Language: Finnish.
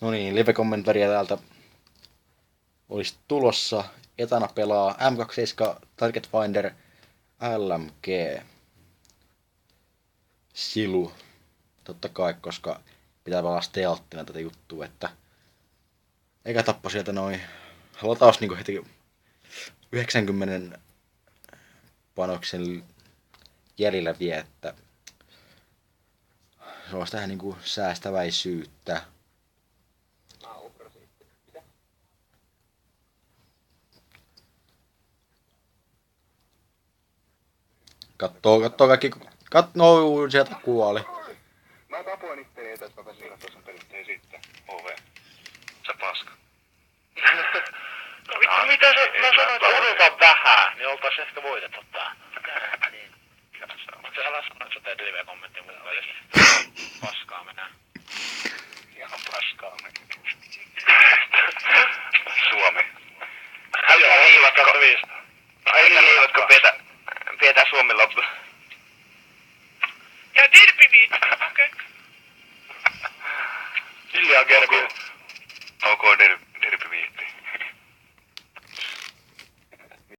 No niin, live-kommentaria täältä olisi tulossa. Etana pelaa M27 Target Finder LMG. Silu. Totta kai, koska pitää pelaa stealttina tätä juttua, että eikä tappo sieltä noin lataus niinku heti 90 panoksen jäljellä vie, että se olisi tähän niinku säästäväisyyttä. Kattoo kaikki. No, sieltä kuoli. Mä tapoin itteni etäs, mä pääsin katsoa sen pelitteen sitten. OV. Sä paska. No vittu, mitä se, mä sanoin, että odota vähän, niin oltais ehkä voitettu tää. Niin. Mut se älä sano, että sä teet live-kommentin mun mielestä. Paskaa mennään. Ihan paskaa menee. Suomi. Älkää liivatko Pidetään Suomi loppu. Ja dirpimiin! Okei. Hiljaa kerkoo. Ok, dirppi.